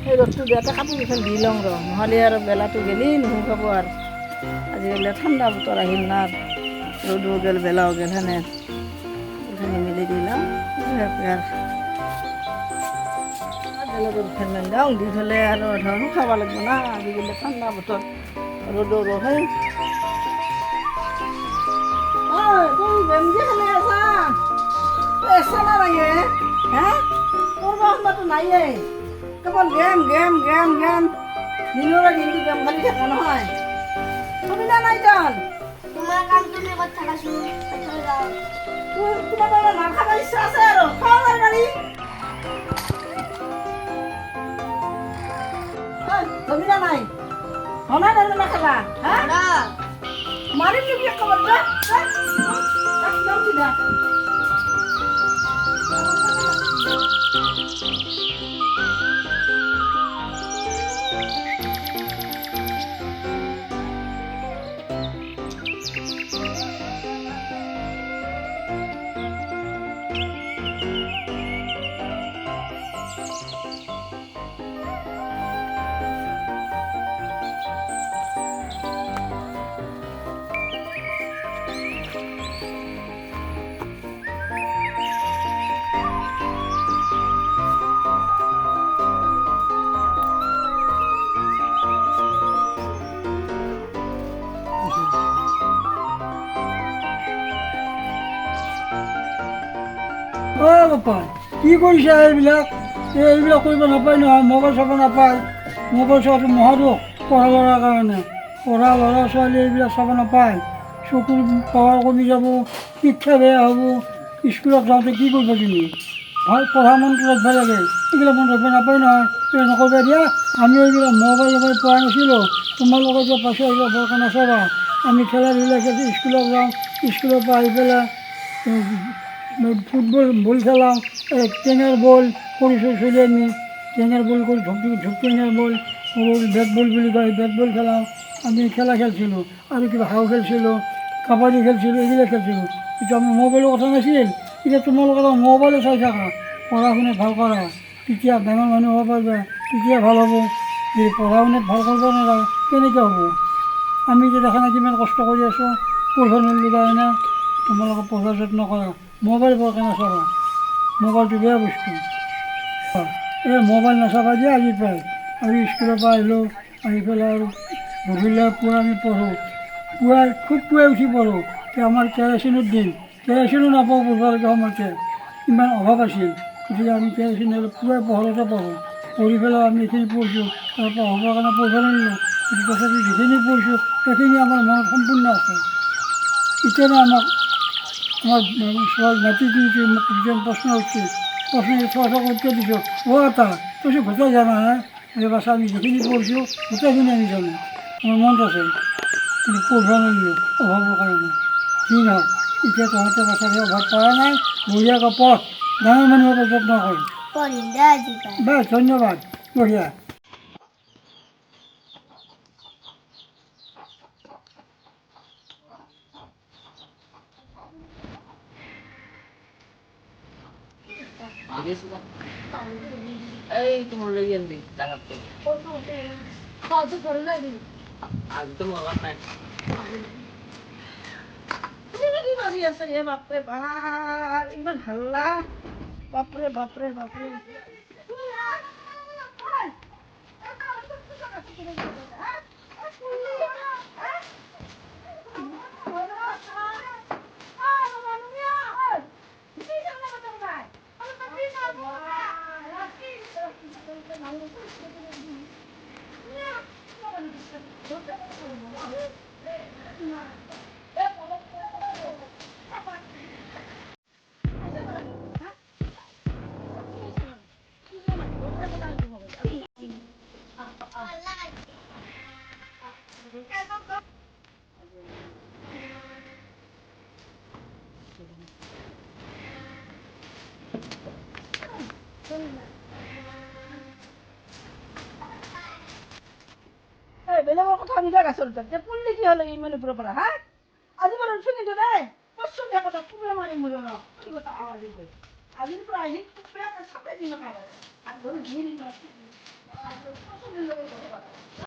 এই ৰ'দটো দিয়াতে কাপোৰকেইখন দি লওঁ নহ'লে আৰু বেলাটো গেলি নুশুকাব আৰু আজিকালি ঠাণ্ডা বতৰ আহিল না ৰ'দো গেল বেলাও গেল সেনে এইখিনি মেলি দি লওঁ বেলেগত ফেন লৈ যাওঁ দি থ'লে আৰু ধৰ শুকাব লাগিব না আজিকালি ঠাণ্ডা বতৰ ৰ'দো ৰহে তুমি বেমজি খেলি আছা এছা না নাইয়ে হা কৰবা সময়তো নাইয়ে কেৱল গেম গেম গেম গেম দিনৰে দিনটো গেম খেলি থাকে নহয় তুমি না নাই যান তোমাৰ কাম তুমি ক'ত থাকাচোন তোমাৰ মানে মাৰ খাব ইচ্ছা আছে আৰু খাওঁ আৰু গাড়ী তুমি না নাই হনা না না খেলা হা মাৰিম নি কি খবৰ দে একদম সিধা গোপাল কি কৰিছে এইবিলাক কৰিব নাপায় নহয় মোবাইল চাব নাপায় মোবাইল চোৱাটো মহাদোষ পঢ়া ল'ৰাৰ কাৰণে পঢ়া ল'ৰা ছোৱালী এইবিলাক চাব নাপায় চকুৰ পাৱাৰ কমি যাব শিক্ষা বেয়া হ'ব স্কুলত যাওঁতে কি কৰিব তুমি ভাল পঢ়া মনটো ৰাখিব লাগে এইবিলাক মন ৰাখিব নাপায় নহয় এই নকৰিবা দিয়া আমি এইবিলাক মোবাইল পোৱা নাছিলোঁ তোমালোকে যে পাইছে এইবিলাক বৰকৈ নাচাবা আমি খেলা ধূলা খেলি স্কুলত যাওঁ স্কুলৰ পৰা আহি পেলাই ফুটবল বল খেলাওঁ টেঙাৰ বল কৰিছোঁ চলি আমি টেঙাৰ বল কৰি ঢোক টেঙাৰ বল বেট বল বুলি কয় বেট বল খেলাওঁ আমি খেলা খেলিছিলোঁ আৰু কিবা হাও খেলিছিলোঁ কাবাডী খেলিছিলোঁ এইবিলাক খেলিছিলোঁ এতিয়া আমি মোবাইলৰ কথা নাছিল এতিয়া তোমালোকে মোবাইলে চাই থাকা পঢ়া শুনাত ভাল কৰা তেতিয়া ডাঙৰ মানুহ হ'ব পাৰিবা তেতিয়া ভাল হ'ব যদি পঢ়া শুনাত ভাল কৰিব নোৱাৰা কেনেকৈ হ'ব আমি যে দেখা নাই কিমান কষ্ট কৰি আছোঁ পঢ়িব নোৱাৰিলোঁ কাৰণে তোমালোকে পঢ়াৰ যত্ন কৰা মোবাইল বৰকৈ নাচাবা মোবাইলটো বেয়া বস্তু এই মোবাইল নাচাবা দিয়া আজিৰ পৰাই আমি স্কুলৰ পৰা আহিলোঁ আহি পেলাই আৰু গধূলি পুৱা আমি পঢ়োঁ খুব পুৱাই উঠি পঢ়োঁ আমাৰ কেৰাচিনৰ দিন কেৰাচিনো নাপাওঁ পঢ়িবলগীয়া সময়তে ইমান অভাৱ আছিল গতিকে আমি কেৰাচিন পুৱাই পোহৰতে পঢ়োঁ পঢ়ি পেলাই আমি এইখিনি পঢ়িছোঁ তাৰপৰা হ'বৰ কাৰণে পঢ়িব নোৱাৰিলোঁ কিন্তু তথাপি যিখিনি পঢ়িছোঁ সেইখিনি আমাৰ মনত সম্পূৰ্ণ আছে এতিয়া আমাৰ নাতি দিয়েছে মোক কিছুজন প্রশ্ন হচ্ছে প্রশ্ন সহসা করতে দিছ ও তা তো সে কোথায় জানা হ্যাঁ যে বাসা আমি যেখানে পড়ছো কোথায়খানে আমি জানি আমার মন আছে কিন্তু পড়বা নইল অভাবের কারণে কি না এতিয়া তহঁতে বাসাকে অভাব পাৰা নাই বঢ়িয়াকৈ পঢ় ডাঙৰ মানুহৰ যত্ন কৰ পঢ়িম দে আজিকালি বাছ ধন্যবাদ বঢ়িয়া এই তোমার লই আনবি টাকাতে কত করে লাগবে আজ তো মরণ নাই কি বাজি আছে রে বাপরে বাপ ইমান হাল্লা বাপরে বাপরে বাপরে বেলেগৰ কথা নিলাক আচলতে যে পঢ়লি কি হ'লে ইমান ওপৰৰ পৰা হা আজি বাৰু শুনি দে পশ্চিম দিয়া কথা কুকুৰে মাৰি মৰিব ন কি কথা আজিৰ পৰা আহি কুকুৰে চাপে দি নাপায় আৰু ধৰি পছন্দেৰ লোকেৰ কথা